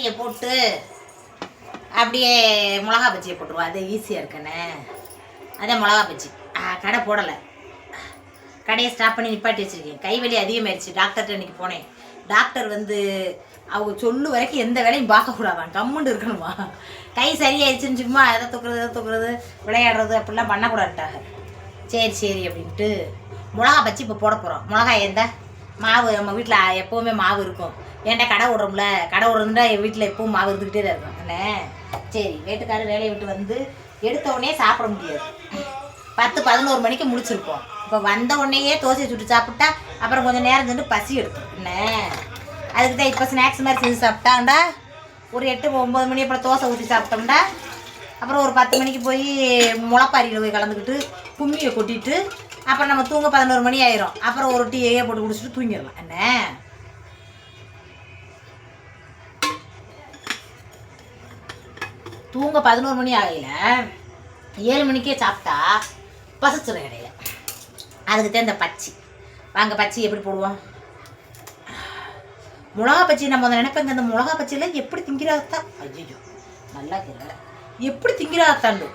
காய்கறியை போட்டு அப்படியே மிளகா பஜ்ஜியை போட்டுருவோம். அது ஈஸியாக இருக்குண்ணே. அதே மிளகா பஜ்ஜி கடை போடலை, கடையை ஸ்டாப் பண்ணி நிப்பாட்டி வச்சுருக்கேன். கை வலி அதிகமாகிடுச்சு. டாக்டர்கிட்ட இன்றைக்கி போனேன். டாக்டர் வந்து அவங்க சொல்லு வரைக்கும் எந்த வேலையும் பார்க்கக்கூடாதான், கம்முண்டு இருக்கணுமா. கை சரியாயிடுச்சுன்னு சும்மா எதை தூக்குறது விளையாடுறது அப்படிலாம் பண்ணக்கூடாதுட்டாங்க. சரி சரி அப்படின்ட்டு மிளகா பஜ்ஜி இப்போ போட போகிறோம். மிளகா எந்த மாவு நம்ம வீட்டில் எப்போவுமே மாவு இருக்கும். ஏன்டா கடை விடுறோம்ல, கடை விடுறதுன்னா என் வீட்டில் எப்பவும் மாவு இருந்துக்கிட்டே தான் இருக்கும் அண்ணே. சரி வீட்டுக்காரர் வேலையை விட்டு வந்து எடுத்த உடனே சாப்பிட முடியாது. 10-11 மணிக்கு முடிச்சிருப்போம். இப்போ வந்த உடனேயே தோசை சுட்டு சாப்பிட்டா அப்புறம் கொஞ்சம் நேரம் சென்று பசி எடுக்கும் என்ன. அதுக்கு தான் இப்போ ஸ்நாக்ஸ் மாதிரி செஞ்சு சாப்பிட்டாண்டா ஒரு 8-9 மணி அப்புறம் தோசை ஊற்றி சாப்பிட்டோம்டா. அப்புறம் ஒரு 10 மணிக்கு போய் முளைப்பாரியில் போய் கலந்துக்கிட்டு கும்மியை கொட்டிட்டு அப்புறம் நம்ம தூங்க 11 மணி ஆயிரும். அப்புறம் ஒரு டீயே போட்டு குடிச்சிட்டு தூங்கிடலாம் என்ன. தூங்க 11 மணி ஆகையில் 7 மணிக்கே சாப்பிட்டா பசிச்சிடும் இடையில. அதுக்கு தான் இந்த பச்சி. வாங்க பச்சி எப்படி போடுவோம். மிளகா பச்சி நம்ம அதை நினைப்பேங்க. அந்த மிளகா பச்சியில் எப்படி திங்கிறாத்தான், ஐயோ நல்லா தெரியல, எப்படி திங்கிறாத்தாண்டு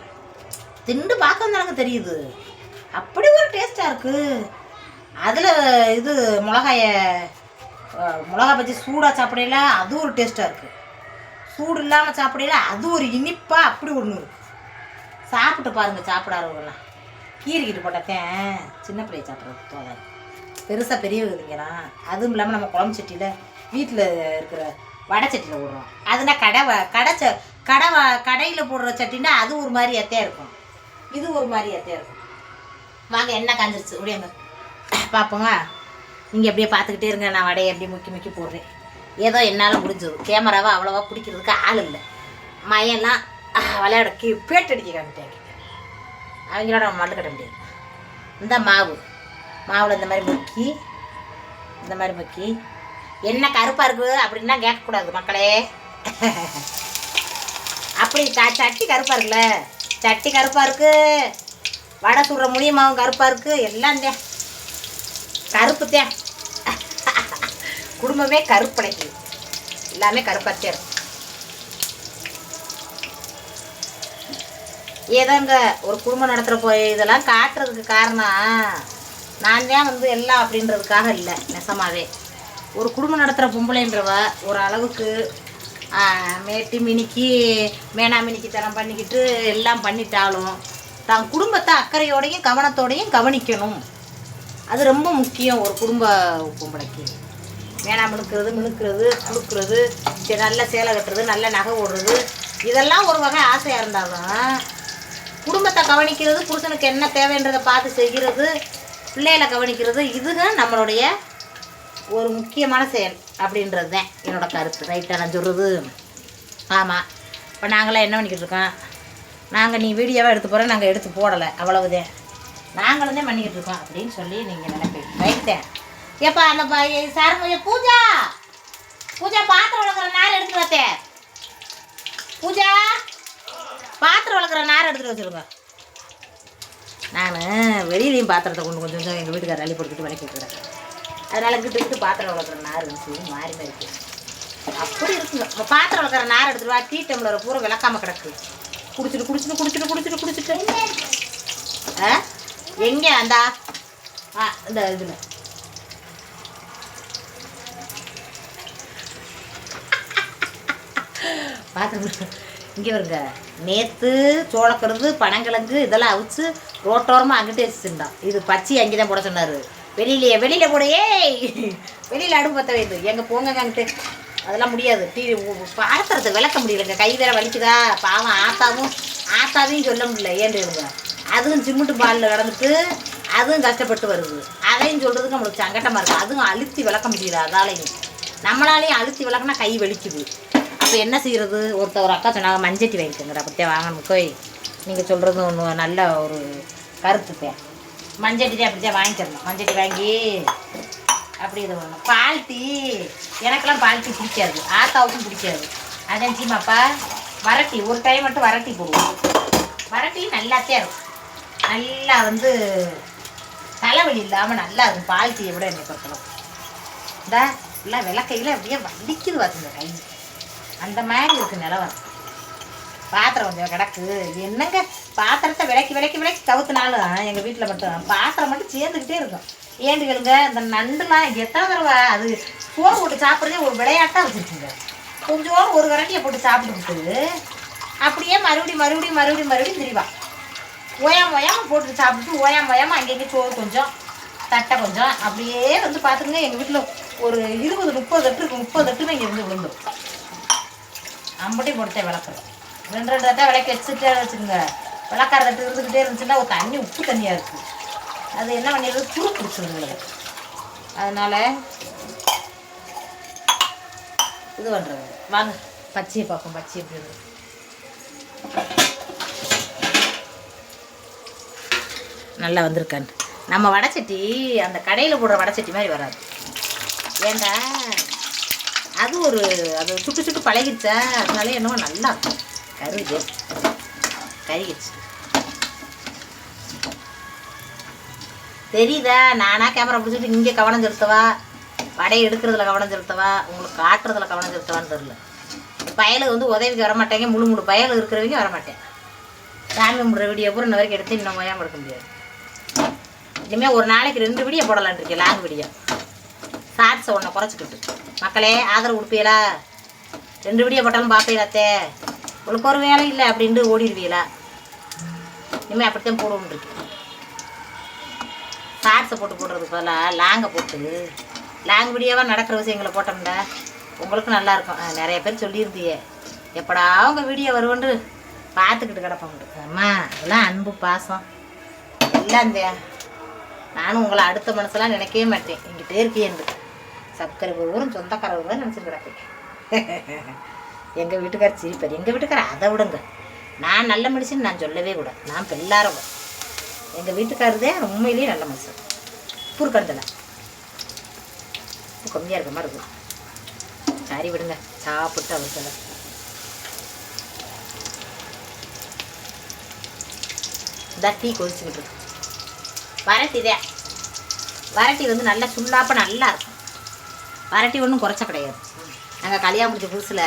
திண்டு பார்க்க எனக்கு தெரியுது. அப்படி ஒரு டேஸ்ட்டாக இருக்குது. அதில் இது மிளகா பச்சி சூடாக சாப்பிடையில அது ஒரு டேஸ்ட்டாக இருக்குது. சூடு இல்லாமல் சாப்பிடையில அது ஒரு இனிப்பாக அப்படி ஒன்று இருக்குது. சாப்பிட்டு பாருங்கள் சாப்பிடாதவங்கலாம். கீரிக்கிட்டு போட்டேன் சின்ன பிள்ளைய சாப்பிட்றது தோதாது, பெருசாக பெரியவங்க திங்கிறான். அதுவும் இல்லாமல் நம்ம குழம்பு சட்டியில் வீட்டில் இருக்கிற வடை சட்டியில் போடுறோம். அதுனா கடையில் போடுற சட்டின்னா அது ஒரு மாதிரி எத்தையாக இருக்கும், இது ஒரு மாதிரி எத்தையாக இருக்கும். வாங்க எண்ணெய் காஞ்சிருச்சு அப்படியாங்க பார்ப்போங்க. நீங்கள் அப்படியே பார்த்துக்கிட்டே இருங்க. நான் வடையை அப்படியே முக்கி போடுறேன். ஏதோ என்னால் முடிஞ்சது. கேமராவை அவ்வளோவா பிடிக்கிறதுக்கு ஆள் இல்லை. மையெல்லாம் விளையாட பேட்டடிக்க காமிட்டாங்க. அவங்களோட நம்ம மல்லு கட்ட முடியாது. இந்த மாவில் இந்த மாதிரி முக்கி என்ன கருப்பாக இருக்குது அப்படின்னா கேட்கக்கூடாது மக்களே. அப்படி சட்டி கருப்பாக இருக்குல்ல, சட்டி கருப்பாக இருக்குது, வடை சுடுற முடியமாவும் கருப்பாக இருக்குது, எல்லாம் தான் கருப்பு தான். குடும்பமே கருப்படைக்குது, எல்லாமே கருப்பாச்சே இருக்கும். ஏதாங்க ஒரு குடும்பம் நடத்துகிற இதெல்லாம் காட்டுறதுக்கு காரணம் நான் தான் வந்து எல்லாம் அப்படின்றதுக்காக இல்லை. நெசமாவே ஒரு குடும்பம் நடத்துகிற பொம்பளைன்றவ ஒரு அளவுக்கு மேட்டி மினிக்கித்தனம் பண்ணிக்கிட்டு எல்லாம் பண்ணிட்டாலும் தான் குடும்பத்தை அக்கறையோடையும் கவனத்தோடையும் கவனிக்கணும். அது ரொம்ப முக்கியம் ஒரு குடும்ப பொம்பளைக்கு. மினுக்கிறது குளுக்கிறது, நல்ல சேலை கட்டுறது, நல்ல நகை ஓடுறது, இதெல்லாம் ஒரு வகை ஆசையாக இருந்தாலும் குடும்பத்தை கவனிக்கிறது, புருஷனுக்கு என்ன தேவைன்றதை பார்த்து செய்கிறது, பிள்ளைகளை கவனிக்கிறது, இதுதான் நம்மளுடைய ஒரு முக்கியமான செயல் அப்படின்றது தான் என்னோடய கருத்து. ரைட்டாக நான் சொல்கிறது? ஆமாம். இப்போ நாங்களாம் என்ன பண்ணிக்கிட்டு இருக்கோம், நீ வீடியோவாக எடுத்து போகிறேன், நாங்கள் எடுத்து போடலை, அவ்வளவுதான். நாங்களும் தான் பண்ணிக்கிட்டு இருக்கோம் அப்படின்னு சொல்லி நீங்கள் நினைப்பீங்க. ரைட்டேன். எப்பா அந்த சாருங்க பூஜா பாத்திரம் வளர்க்குற நார் எடுத்துட்டு வரத்தே. பூஜா பாத்திரம் வளர்க்குற நார் எடுத்துகிட்டு வச்சுருங்க. நான் வெளியிலையும் பாத்திரத்தை கொஞ்சம் எங்கள் வீட்டுக்கார அள்ளி போட்டுக்கிட்டு விளக்கிட்டு அதனால் கிட்டு பாத்திரம் வளர்க்குற நார் இருந்துச்சு மாறி இருக்குது. அப்படி இருக்குங்க. பாத்திரம் வளர்க்குற நார் எடுத்துகிட்டு வா. டீ டம்ளரை பூரா விளக்காமல் கிடக்கு. குடிச்சிட்டு எங்கே அந்தா இந்த இதில் பாத்திரம் இங்கே வருங்க. நேற்று சோளக்கருது பனங்கிழங்கு இதெல்லாம் அவிச்சு ரோட்டோரமாக அங்கிட்டே வச்சுருந்தான். இது பச்சி அங்கே தான் போட சொன்னார். வெளியில் போட வெளியில் அடுப்பு பற்ற வைது எங்கே போங்க அங்கிட்டு. அதெல்லாம் முடியாது. பாத்திரத்தை விளக்க முடியலைங்க. கை வேற வலிக்குதா பாவம். ஆத்தாவையும் சொல்ல முடியல. ஏன்டுங்க அதுவும் சிமெண்ட் பாலில் கிடந்துட்டு அதுவும் கஷ்டப்பட்டு வருது. அதையும் சொல்கிறதுக்கு நம்மளுக்கு சங்கட்டமாக இருக்குது. அதுவும் அழுத்தி விளக்க முடியல. அதாலையும் நம்மளாலையும் அழுத்தி விளக்குனா கை வலிக்குது. அப்போ என்ன செய்கிறது? ஒரு அக்கா சொன்னாங்க மஞ்சட்டி வாங்கிக்கோங்க. அப்படித்தான் வாங்கணும் கோய். நீங்கள் சொல்கிறது ஒன்று நல்ல ஒரு கருத்துப்பேன். மஞ்சட்டி தான் அப்படித்தான் வாங்கிக்கிறணும். மஞ்சட்டி வாங்கி அப்படி இது பண்ணணும். பால் டீ எனக்கெல்லாம் பால் டீ பிடிக்காது, ஆத்தாவுக்கும் பிடிக்காது. அதான் சீமாப்பா வரட்டி ஒரு டைம் மட்டும் வரட்டி போடுவோம். வரட்டி நல்லாத்தான் இருக்கும். நல்லா வந்து தலைவலி இல்லாமல் நல்லா இருக்கும். பால் டீயை விட என்னை பொறுத்தளவு இந்த எல்லாம் விளக்கையில் அப்படியே வலிக்குது பார்த்துங்க கை. அந்த மாதிரி இருக்குது நிலவரம். பாத்திரம் கொஞ்சம் கிடக்கு. என்னங்க பாத்திரத்தை விளக்கி விளக்கி விளக்கி கவுத்துனாலும் எங்கள் வீட்டில் மட்டும் பாத்திரம் மட்டும் சேர்ந்துக்கிட்டே இருக்கும். ஏண்டுகளுங்க இந்த நண்டுலாம் எத்தனை தடவை அது சோறு போட்டு சாப்பிட்றதே ஒரு விளையாட்டாக வச்சுருக்குங்க. கொஞ்சோடு ஒரு கரண்டியை போட்டு சாப்பிட்டுக்கிட்டு அப்படியே மறுபடியும் திரிவா. ஓயாமல் போட்டு சாப்பிட்டு ஓயாமல் அங்கங்கே சோறு கொஞ்சம் தட்டை கொஞ்சம் அப்படியே வந்து பார்த்துங்க. எங்கள் வீட்டில் ஒரு 20-30 தட்டு இருக்கும். 30 தட்டுமே இங்கே இருந்து விழுந்துடும். அம்பட்டையும் போட்டுட்டே விளக்குறோம். 2 தட்டை விளக்கி வச்சுக்கோங்க. விளக்கார தட்டு இருந்துக்கிட்டே இருந்துச்சுன்னா ஒரு தண்ணி உப்பு தண்ணியாக இருக்குது. அது என்ன பண்ணிடுறது துரு பிடிச்சிருங்களுக்கு. அதனால் இது பண்ணுறது. வாங்க பச்சையை பார்ப்போம். பச்சை எப்படி இருக்குது நல்லா வந்திருக்கான்னு. நம்ம வடைச்சட்டி அந்த கடையில் போடுற வடைச்சட்டி மாதிரி வராது. ஏண்டா அது சுட்டு பழகிடுச்சா, அதனால என்னவோ நல்லா இருக்கும். கருகிடுச்சு தெரியுதா? நானாக கேமரா பிடிச்சிட்டு இங்கே கவனம் செலுத்தவா, வடையை எடுக்கிறதுல கவனம் செலுத்தவா, உங்களுக்கு காட்டுறதுல கவனம் செலுத்தவான்னு தெரில. பயலுக்கு வந்து உதவிக்கு வரமாட்டேங்க. முழு பயல் இருக்கிறவங்க வரமாட்டேன். சாமி கும்பிட்ற வீடியோ பூரா இன்ன வரைக்கும் எடுத்து இன்னும் ஓயாமல் எடுக்க முடியாது. இனிமேல் ஒரு நாளைக்கு 2 வீடியோ போடலான் இருக்கேன். லாங் வீடியோ ஷார்ட்ஸை ஒன்றை குறைச்சிக்கிட்டு. மக்களே ஆதரவு கொடுப்பீங்களா? 2 வீடியோ போட்டாலும் பார்ப்பீங்களாத்தே? உங்களுக்கு ஒரு வேலை இல்லை அப்படின்ட்டு ஓடிடுவீங்களா? இனிமேல் அப்படித்தான் போடுவோம்னு இருக்கு. ஷார்ட்ஸை போடுறதுக்கு பதிலாக லாங்கை போட்டு லாங் வீடியோவாக நடக்கிற விஷயங்களை போட்டோம்னா உங்களுக்கு நல்லாயிருக்கும். நிறைய பேர் சொல்லியிருந்தீங்க எப்படா உங்கள் வீடியோ வருவோன்று பார்த்துக்கிட்டு கிடப்போம். அம்மா அதெல்லாம் அன்பு பாசம் எல்லாம் இந்த நானும் உங்களை அடுத்த மனசெல்லாம் நினைக்கவே மாட்டேன். எங்கிட்டே இருக்கேன் சப்ஸ்கிரைபரும் சொந்தக்காரர் தான் நினச்சிட்டு கிடப்பேன். எங்கள் வீட்டுக்கார் சிரிப்பார். எங்கள் வீட்டுக்கார் அதை விடுங்க, நான் நல்ல மனுஷன் நான் சொல்லவே கூட. நான் எல்லாரும் எங்கள் வீட்டுக்காரதே உண்மையிலேயே நல்ல மனுஷன். பூர்க்கண்டல கம்மியாக இருக்க மாதிரி இருக்கும். சரி விடுங்க, சாப்பிட்டு அவர் சொல்ல. இந்த டீ கொதிச்சுக்கிட்டு இருக்கு. வரட்டி வந்து நல்லா சுண்ணாப்ப நல்லா இருக்கும். வரட்டி ஒன்றும் குறைச்ச கிடையாது. நாங்கள் கல்யாணம் முடிச்ச புதுசில்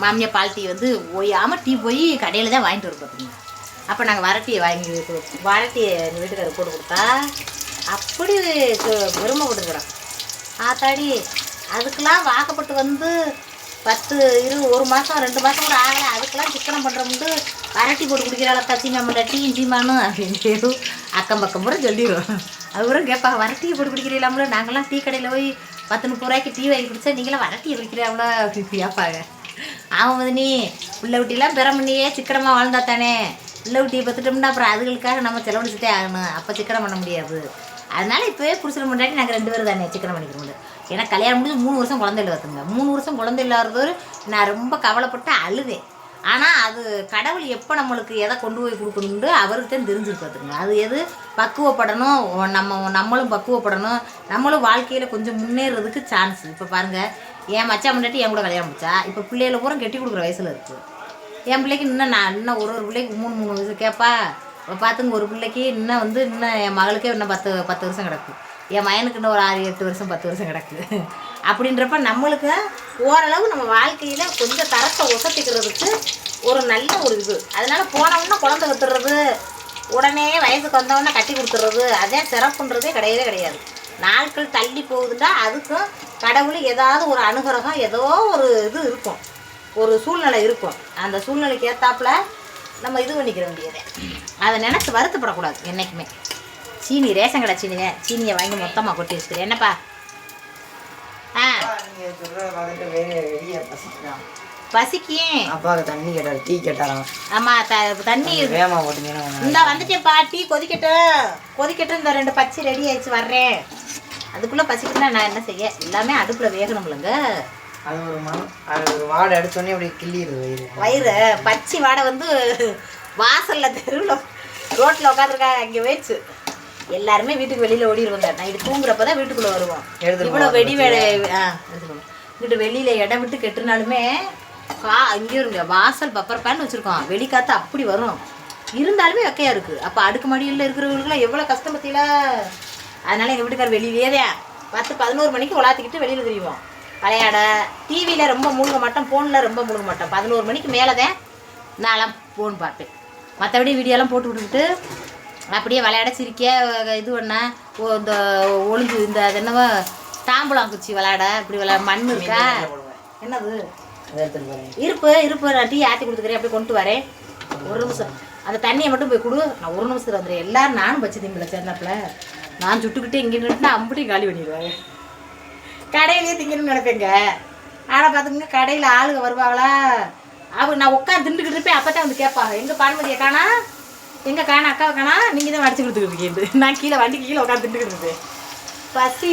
மாமியார் பால் டீ வந்து ஓயாமல் டீ போய் கடையில் தான் வாங்கிட்டு வரும் பார்த்தீங்க. அப்போ நாங்கள் வரட்டியை வரட்டியை எங்கள் வீட்டுக்காரர் போட்டு கொடுத்தா அப்படி விரும்பப்பட்டுக்கிறோம். ஆத்தாடி அதுக்கெலாம் வாக்கப்பட்டு வந்து 1 மாதம் 2 மாதம் கூட ஆகலை. அதுக்கெல்லாம் சிக்கனம் பண்ணுறோம்ட்டு வரட்டி போட்டு குடிக்கிறாள் கச்சி நம்மள டீயும் டீமானு அப்படின்னு அக்கம் பக்கம் பூரா சொல்லிடுவோம். அதுக்கப்புறம் கேட்பாங்க வரட்டியை போட்டு குடிக்கிறீங்களாம்ல, நாங்கள்லாம் டீ கடையில் போய் 10-30 ரூபாய்க்கு டீ வாங்கி குடித்தா நீங்களாம் வரட்டியை குடிக்கிறாங்களா அப்படின்னு கேட்பாங்க. அவன் வந்து நீ பிள்ளை விட்டிலாம் பெற முன்னையே சிக்கனமாக வாழ்ந்தா தானே, பிள்ளை விட்டியை பார்த்துட்டோம்னா அப்புறம் அதுகளுக்காக நம்ம செலவழிச்சுட்டே ஆகணும். அப்போ சிக்கனம் பண்ண முடியாது. அதனால் இப்போவே புடிச்சிட முன்னாடி நாங்கள் 2 பேரும் தானே சிக்கனம் பண்ணிக்கிறோம். ஏன்னா கல்யாணம் முடிஞ்சு 3 வருஷம் குழந்தை இல்லை பார்த்துங்க. 3 வருஷம் குழந்தை இல்லாதவர் நான் ரொம்ப கவலைப்பட்டு அழுதேன். ஆனால் அது கடவுள் எப்போ நம்மளுக்கு எதை கொண்டு போய் கொடுக்கணும்னு அவருக்கு தான் தெரிஞ்சுட்டு பார்த்துங்க. அது எது பக்குவப்படணும், நம்மளும் பக்குவப்படணும், நம்மளும் வாழ்க்கையில் கொஞ்சம் முன்னேறதுக்கு சான்ஸ். இப்போ பாருங்கள், என் மச்சா முன்னாடி என் கூட கல்யாணம் முடிச்சா இப்போ பிள்ளைகளை பூரா கெட்டி கொடுக்குற வயசில் இருக்குது. என் பிள்ளைக்கு இன்னும் ஒரு பிள்ளைக்கு 3 வயசு கேட்பா. இப்போ பார்த்துங்க, ஒரு பிள்ளைக்கு இன்னும் என் மகளுக்கே இன்னும் 10 வருஷம் கிடக்கு. என் மயனுக்கு இன்னும் ஒரு 6-8 வருஷம் 10 வருஷம் கிடக்கு. அப்படின்றப்ப நம்மளுக்கு ஓரளவு நம்ம வாழ்க்கையில் கொஞ்சம் தரத்தை ஒசத்திக்கிறதுக்கு ஒரு நல்ல ஒரு இது. அதனால் போனவுடனே குழந்தை வித்துடுறது, உடனே வயசுக்கு வந்தவொடனே கட்டி கொடுத்துட்றது, அதே சிறப்புன்றதே கிடையவே கிடையாது. நாட்கள் தள்ளி போகுதுன்னா அதுக்கும் கடவுள் ஏதாவது ஒரு அனுகிரகம், ஏதோ ஒரு இது இருக்கும், ஒரு சூழ்நிலை இருக்கும். அந்த சூழ்நிலைக்கு ஏற்றாப்புல நம்ம இது பண்ணிக்கிற வேண்டியது. அதை நினச்சி வருத்தப்படக்கூடாது என்றைக்குமே. சீனி ரேஷன் கடை சீனியை வாங்கி மொத்தமாக கொட்டி வச்சுக்கிறேன். என்னப்பா? பசிக்கும். அப்பாவுக்கு தண்ணி கேட்டாரு, டீ கேட்டாராம். ஆமாம், தண்ணி வேமா போட்டீங்கன்னா இந்த வந்துட்டேன்ப்பா. டீ கொதிக்கட்டும். இந்த 2 பச்சை ரெடி ஆயிடுச்சு, வர்றேன். அதுக்குள்ளே பசிக்கணும்னா நான் என்ன செய்ய? எல்லாமே அடுப்பில் வேகணும்லங்க. அது ஒரு மனம், அது ஒரு வாடை அடிச்சோடனே அப்படி கிள்ளிடுது வயிறு. பச்சை வாடை வந்து வாசலில் தெருவில் ரோட்டில் உட்காந்துருக்காங்க. அங்கே வச்சு எல்லாருமே வீட்டுக்கு வெளியில் ஓடிடுவாங்க. நான் இது தூங்குறப்ப தான் வீட்டுக்குள்ளே வருவோம். இவ்வளோ இங்கிட்டு வெளியில் இடம் விட்டு கெட்டுனாலுமே அங்கேயும் இருங்க வாசல் பப்பர் பேன் வச்சுருக்கோம். வெளிக்காற்று அப்படி வரும். இருந்தாலுமே வெக்கையாக இருக்குது. அப்போ அடுக்கு மடியில் இருக்கிறவங்களுக்குலாம் எவ்வளோ கஷ்டம் பற்றியில. அதனால் எங்கள் வீட்டுக்கார் வெளியிலேயே 10-11 மணிக்கு உலாத்திக்கிட்டு வெளியில் தெரியுவோம். விளையாட. டிவியில் ரொம்ப மூழ்க மாட்டோம், ஃபோனில் ரொம்ப மூழ்க மாட்டோம். 11 மணிக்கு மேலே தான் நான்லாம் ஃபோன் பார்ப்பேன். மற்றபடி வீடியோலாம் போட்டு விட்டுக்கிட்டு அப்படியே விளையாட சிரிக்க இது பண்ண இந்த ஒளிஞ்சு இந்த அது என்னவோ தாம்பூலம் குச்சி விளையாட இப்படி மண் இருக்கா என்னது இருப்பு நான் டீ ஆற்றி கொடுத்துக்கிறேன் அப்படியே கொண்டு வரேன். ஒரு நிமிஷம் அந்த தண்ணியை மட்டும் போய் கொடு, நான் ஒரு நிமிஷத்தில் வந்துடுறேன். எல்லோரும் நானும் வச்சு திம்பில் சேர்ந்தாப்புல நான் சுட்டுக்கிட்டே இங்கே நின்றுட்டுனா அம்புட்டையும் காலி பண்ணிடுவாங்க. கடையிலேயே திங்கணும்னு நினைப்பேங்க. ஆனால் பார்த்துக்கங்க கடையில் ஆளுங்க வருவாங்களா, அவங்க நான் உட்காந்து திண்டுக்கிட்டு இருப்பேன். அப்போ தான் வந்து கேட்பாங்க எங்கள் பானுமதியை காணா, எங்கே காணா அக்காவை காணா, நீங்கள் தான் அடிச்சு கொடுத்துக்கிட்டு இருக்கீங்க. நான் கீழே வண்டிக்கு கீழே உட்காந்து திண்டுக்கிட்டு இருப்பேன். பசி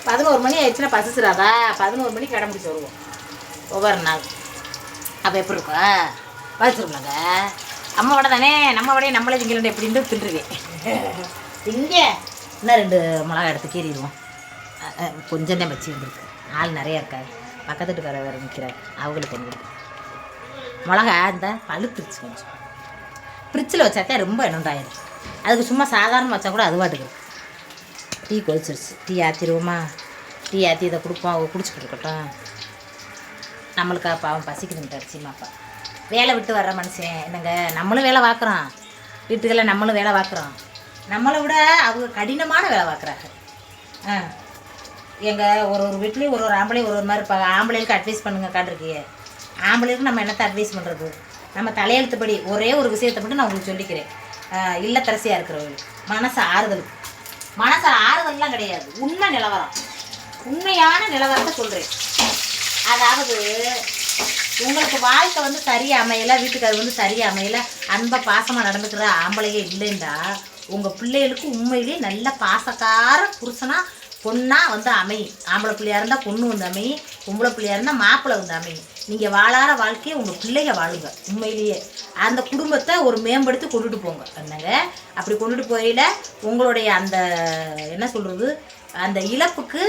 11 மணி ஆயிடுச்சுன்னா பசிச்சிடாதா, 11 மணிக்கு கடை முடிச்சு வருவோம் ஒவ்வொரு நாள். அப்போ எப்படி இருக்கும் வச்சுருக்கோங்க. அம்மாவோட தானே நம்மளோடய நம்மளே திங்கலண்டை எப்படின்ட்டு தின்றுவேன். இங்கே இன்னும் 2 மிளகா எடுத்து கீறிடுவோம். கொஞ்சம் தான் வச்சு வந்துருக்கு, ஆள் நிறையா இருக்காது. பக்கத்து வீட்டுக்கார வேறு நிற்கிறாரு, அவங்களுக்கு தண்ணி மிளகா இந்த பழுத்துருச்சு. கொஞ்சம் ஃப்ரிட்ஜில் வச்சாக்கா ரொம்ப என்னண்டாயிடும். அதுக்கு சும்மா சாதாரண வச்சா கூட அது பாட்டுக்கு. டீ கொதிச்சிருச்சு, டீ ஆற்றிடுவோமா? டீ ஆற்றி இதை கொடுப்போம், அவங்க குடிச்சிக்கிட்டு இருக்கட்டும். நம்மளுக்கா பாவம் பசிக்குதுன்ட்டு அடிச்சிமாப்பா. வேலை விட்டு வர்ற மனுஷன் என்னங்க, நம்மளும் வேலை பார்க்குறோம், வீட்டுக்கெல்லாம் நம்மளும் வேலை பார்க்குறோம். நம்மளை விட அவங்க கடினமான வேலை பார்க்குறாங்க. எங்கள் ஒரு வீட்லேயும் ஒரு ஆம்பளையும் ஒரு மாதிரி இருப்பாங்க. ஆம்பளைகளுக்கு அட்வைஸ் பண்ணுங்க காட்டிருக்கியே, ஆம்பளைக்கு நம்ம என்னத்தை அட்வைஸ் பண்ணுறது? நம்ம தலையெழுத்துப்படி ஒரே ஒரு விஷயத்தை மட்டும் நான் உங்களுக்கு சொல்லிக்கிறேன். இல்லத்தரசியாக இருக்கிறவங்களுக்கு மனசு ஆறுதல்லாம் கிடையாது, உண்மை நிலவரம், உண்மையான நிலவரத்தை சொல்கிறேன். அதாவது உங்களுக்கு வாழ்க்கை வந்து சரியாக அமையலை, வீட்டுக்காரர் வந்து சரியாக அமையலை, அன்பை பாசமாக நடந்துக்கிற ஆம்பளையே இல்லைண்டா உங்கள் பிள்ளைகளுக்கு உண்மையிலேயே நல்ல பாசக்கார புருஷனாக பொண்ணாக வந்து அமையும். ஆம்பளை பிள்ளையாக இருந்தால் பொண்ணு வந்து அமையும், பொம்பளை பிள்ளையாக இருந்தால் மாப்பிள்ளை வந்து அமையும். நீங்கள் வாழாத வாழ்க்கையை உங்கள் பிள்ளைங்க வாழுங்க. உண்மையிலேயே அந்த குடும்பத்தை ஒரு மேம்படுத்தி கொண்டுட்டு போங்க. என்னங்க அப்படி கொண்டுட்டு போயில உங்களுடைய அந்த என்ன சொல்கிறது அந்த இழப்புக்கு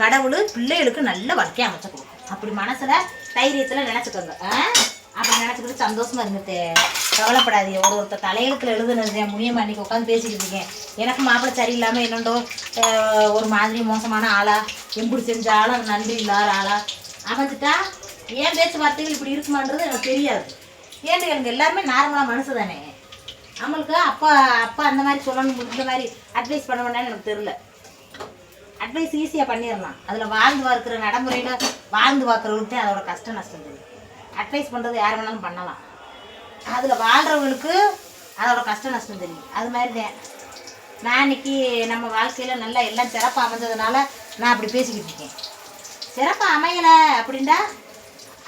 கடவுள் பிள்ளைகளுக்கு நல்ல வாழ்க்கையை அமைச்ச கொடுக்கும். அப்படி மனசில் தைரியத்தில் நினச்சிக்கோங்க. அப்படி நினச்சிக்கிட்டு சந்தோஷமாக இருந்துட்டு கவலைப்படாதீங்க. ஒருத்தர் தலையெழுத்தில் எழுதுனது முடியாமல் அன்றைக்கி உட்காந்து பேசிக்கிட்டு இருக்கேன். எனக்கு மாப்பிள்ளை சரியில்லாமல் என்னண்டோ ஒரு மாதிரி மோசமான ஆளா, எப்படி செஞ்சாலும் அது நன்றி இல்லாத ஆளா அமைஞ்சிட்டா ஏன் பேச்சுவார்த்தைகள் இப்படி இருக்குமான்றது எனக்கு தெரியாது. ஏன்னு எனக்கு எல்லாருமே நார்மலாக மனசு தானே. நம்மளுக்கு அப்பா அந்த மாதிரி சொல்லணும், இந்த மாதிரி அட்வைஸ் பண்ண வேண்டாம்னு எனக்கு தெரில. அட்வைஸ் ஈஸியாக பண்ணிடலாம். அதில் வாழ்ந்து பார்க்குற நடைமுறையில் வாழ்ந்து பார்க்குறவங்களுக்கு அதோட கஷ்டம் நஷ்டம் தெரியும். அட்வைஸ் பண்ணுறது யார் வேணாலும் பண்ணலாம், அதில் வாழ்கிறவங்களுக்கு அதோட கஷ்டம் நஷ்டம் தெரியும். அது மாதிரி தான் நான் இன்னைக்கு நம்ம வாழ்க்கையில் நல்லா எல்லாம் சிறப்பாக அமைஞ்சதுனால நான் அப்படி பேசிக்கிட்டு இருக்கேன். சிறப்பாக அமையலை அப்படின்னா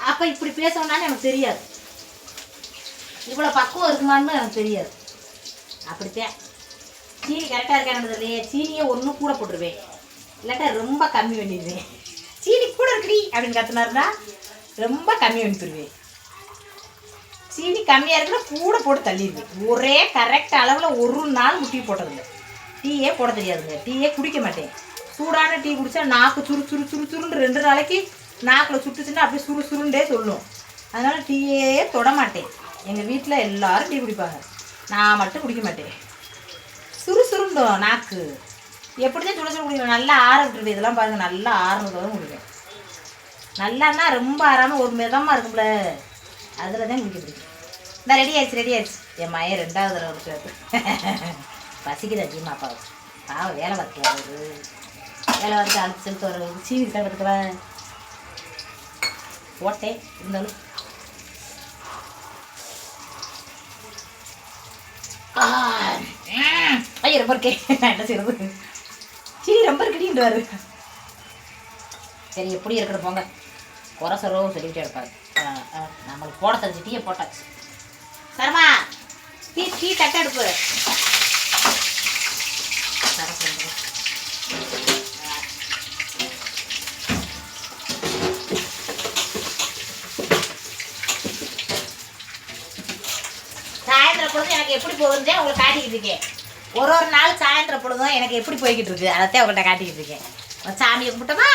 அப்போ இப்படி பேசணும்னாலும் எனக்கு தெரியாது, இவ்வளோ பக்குவம் இருக்குமான்னு எனக்கு தெரியாது. அப்படித்தான் சீனி கரெக்டாக இருக்கானது இல்லையே, சீனியை ஒன்றும் கூட போட்டுருவேன், இல்லாட்டா ரொம்ப கம்மி பண்ணிடுவேன். சீனி கூட இருக்குடி அப்படின்னு கற்றுனாருன்னா ரொம்ப கம்மி பண்ணிடுவேன். சீனி கம்மியாக இருக்குன்னா கூட போட்டு தள்ளிடுவேன். ஒரே கரெக்ட் அளவில் ஒரு நாள் டீ போட்டதில்லை. டீயே போட தெரியாதுங்க, டீயே குடிக்க மாட்டேன். சூடான டீ குடித்தா நாக்கு சுருன்னு 2 நாளைக்கு நாக்கில் சுட்டுச்சுன்னா அப்படியே சுருண்டே சொல்லும். அதனால் டீயே தொட மாட்டேன். எங்கள் வீட்டில் எல்லோரும் டீ குடிப்பாங்க, நான் மட்டும் குடிக்க மாட்டேன். சுருண்டோம் நாக்கு. எப்படி தான் சுட குடிக்கணும், நல்லா ஆற விட்டுருவேன். இதெல்லாம் பாருங்கள், நல்லா ஆறுனதோடு குடிப்பேன். நல்லான்னா ரொம்ப ஆறாமல் ஒரு மிதமாக இருக்கும்ல, அதில் தான் குடிக்க பிடிக்கும். இந்த ரெடி ஆயிடுச்சு. என் மயம் 2வது தடவை குடிச்சாது. பசிக்குது அதிகமாக அப்பாவை. பாவம் வேலை பார்த்து வேலை பார்த்து அழுத்து செலுத்து வர சீனி கட்டுறதுக்குவா போட்டேன். இருந்தாலும் ஐயோ ரொம்ப இருக்கே, நான் என்ன செய்யறது, சீனி ரொம்ப இருக்குடின்றாரு. சரி எப்படி இருக்கிற போங்க, குறை சொல்றவும் சொல்லிக்கிட்டே இருப்பாரு. நம்மளுக்கு போட தெரிஞ்சு டீயை போட்டாச்சு. சரமா டீ தட்டை எடுப்பு. சாயந்தரம் பொழுது எனக்கு எப்படி போகுதுன்னு உங்களுக்கு காட்டிக்கிட்டு இருக்கேன். ஒரு நாள் சாயந்தரம் பொழுதும் எனக்கு எப்படி போய்கிட்டு இருக்கு அதைத்தான் உங்கள்கிட்ட காட்டிக்கிட்டு இருக்கேன். சாமியை கும்பிட்டோமா,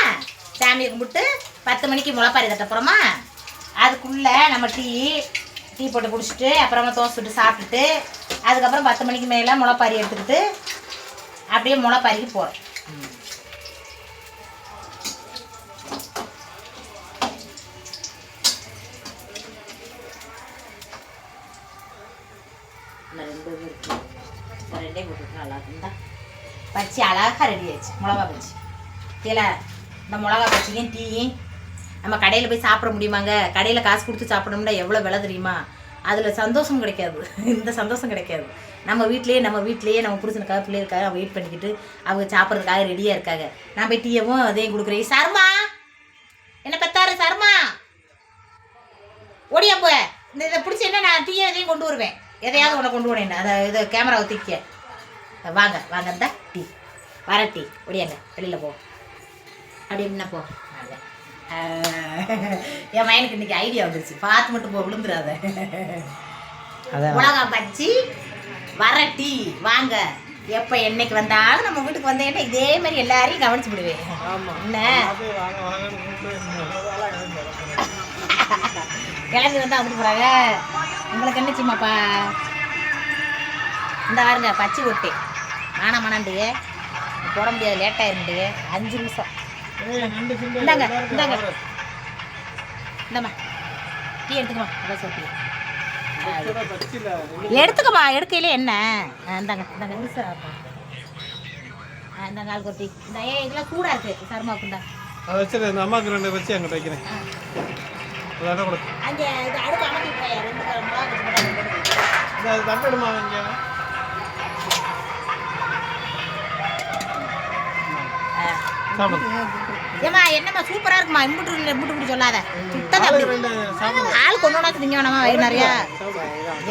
சாமியை கும்பிட்டு 10 மணிக்கு முளைப்பாரி தட்ட போகிறோமா, அதுக்குள்ளே நம்ம டீ போட்டு குடிச்சிட்டு அப்புறமா தோசை சுட்டு சாப்பிட்டுட்டு அதுக்கப்புறம் 10 மணிக்கு மேலே முளைப்பாரி எடுத்துக்கிட்டு அப்படியே முளைப்பாரிக்கு போகிறேன். நல்லா இருக்குந்தா பச்சி அழகாக ரெடி ஆயிடுச்சு மிளகா பச்சி கீழே இந்த மிளகா பச்சியும் டீயும் நம்ம கடையில் போய் சாப்பிட முடியுமாங்க? கடையில் காசு கொடுத்து சாப்பிடணும்னா எவ்வளோ விலை தெரியுமா? அதில் சந்தோஷம் கிடைக்காது, இந்த சந்தோஷம் கிடைக்காது. நம்ம வீட்லேயே நம்ம புருஷனுக்காக பிள்ளைகளுக்காக வெயிட் பண்ணிக்கிட்டு அவங்க சாப்பிட்றதுக்காக ரெடியாக இருக்காங்க. நான் போய் டீயவும் அதையும் கொடுக்குறேன். சர்மா என்ன பெத்தாரு சர்மா ஓடியா போய் இதை பிடிச்சி என்ன நான் டீயை எதையும் கொண்டு வருவேன், எதையாவது உன்னை கொண்டு வரேன். அதை இதை கேமராவை தூக்கிய வாங்க இந்த டீ வர டீ ஓடியாங்க வெளியில் போ அப்படி என்ன போ. என் மைனுக்கு இன்னைக்கு ஐடியா வந்துருச்சு, பார்த்து மட்டும் போ விழுந்துடாத. மிளகா பச்சி வர டீ வாங்க. எப்போ என்னைக்கு வந்தாலும் நம்ம வீட்டுக்கு வந்தேன்னா இதே மாதிரி எல்லாரையும் கவனிச்சு விடுவேன். என்ன கிளம்பி வந்தால் வந்துட்டு போகிறாங்க. உங்களுக்கு என்ன சிம்மாப்பா இந்த வாருங்க பச்சி ஒட்டி மானாண்டு போட முடியாது, லேட்டாயிருண்டு 5 நிமிஷம். இந்தாங்க இந்தம்மா டீ எடுத்துக்கமா அதான் சொல்லி எடுத்துக்கம்மா. எடுக்கையிலே என்ன இந்தாங்க இந்த நாள் கொட்டி இந்த இதெல்லாம் கூட இருக்கு சர்மாவுக்குண்டா அம்மாவுக்கு 2 வச்சு அங்கே வைக்கிறேன். அங்கே இது அடுப்பு அமைக்கிட்டு 2 மிளகா தட்டடுமா இங்கே ஏமா என்னம்மா சூப்பரா இருக்குமா. இம்புட்டு சொல்லாத சுத்தம் ஆள் கொண்டு வந்தா திங்க வேணாமா வயிறு நிறையா.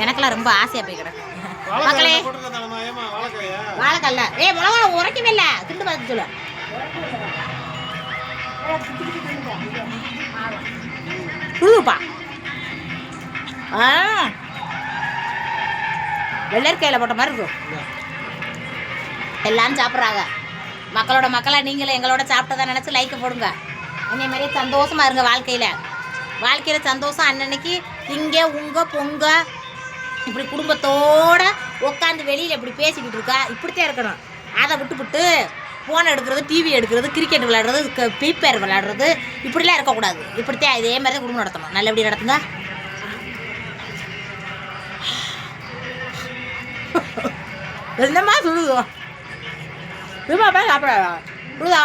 எனக்கெல்லாம் ரொம்ப ஆசையா போய் கிடக்கு மக்களே. வாழைக்கல்ல மிளகா உரைக்கவே இல்லை, திண்டு பார்த்து சொல்ல. புழுப்பா வெள்ளரிக்கையில போட்ட மாதிரி இருக்கும். எல்லாரும் சாப்பிட்றாங்க. மக்களா நீங்களும் எங்களோட சாப்பிட்டதா நினச்சி லைக்கை போடுங்க. இதே மாதிரியே சந்தோஷமாக இருங்க வாழ்க்கையில் சந்தோஷம். அன்னன்னைக்கு இங்கே பொங்க இப்படி குடும்பத்தோடு உட்காந்து வெளியில் இப்படி பேசிக்கிட்டு இருக்கா, இப்படித்தான் இருக்கணும். அதை விட்டுவிட்டு ஃபோன் எடுக்கிறது, டிவி எடுக்கிறது, கிரிக்கெட் விளையாடுறது, ஃப்ரீஃபயர் விளையாடுறது இப்படிலாம் இருக்கக்கூடாது. இப்படித்தான் இதே மாதிரி தான் குடும்பம் நடத்தணும். நல்லபடி நடத்துங்க. என்னம்மா சொல்லுவோம் சாப்பிடா புரியுதா?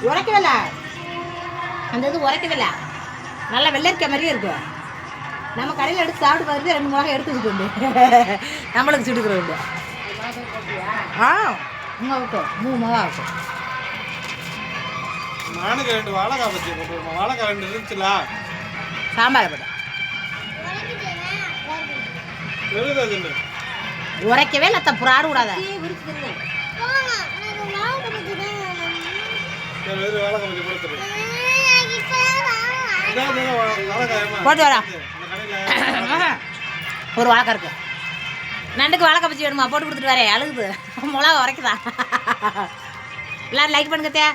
உரைக்கவில்ல அந்த இது உரைக்கவில்லை, நல்லா வெள்ளரிக்காய் மாதிரியே இருக்கும். நம்ம கடையில் எடுத்து சாப்பிட்டு பார்த்து 2 மிளகா எடுத்து வச்சுக்கோண்டு நம்மளுக்கு சுட்டுக்கிறோண்டு. இருக்கும் 3 மிளகா இருக்கும். நானுக்கு 2 வாழைக்காய் பச்சி போட்டுருவோம். வாழைக்காய் 2 இருந்துச்சுல சாம்பார் போட்டேன். உரைக்கவே இல்லை, புறாடு விடாத. போட்டு வரா ஒரு வாழைக்காய் இருக்கு. நண்டுக்கு வாழைக்காய் பச்சி வேணுமா? போட்டு கொடுத்துட்டு வரேன். அழுகுது மிளகா உரைக்குதா. எல்லாரும் லைக் பண்ணுங்கத்தே.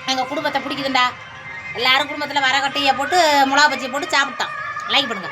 எங்கள் குடும்பத்தை பிடிக்குதுண்டா. எல்லாரும் குடும்பத்தில் வரக்கட்டையை போட்டு மிளகா பச்சியை போட்டு சாப்பிட்டோம். லைக் பண்ணுங்க.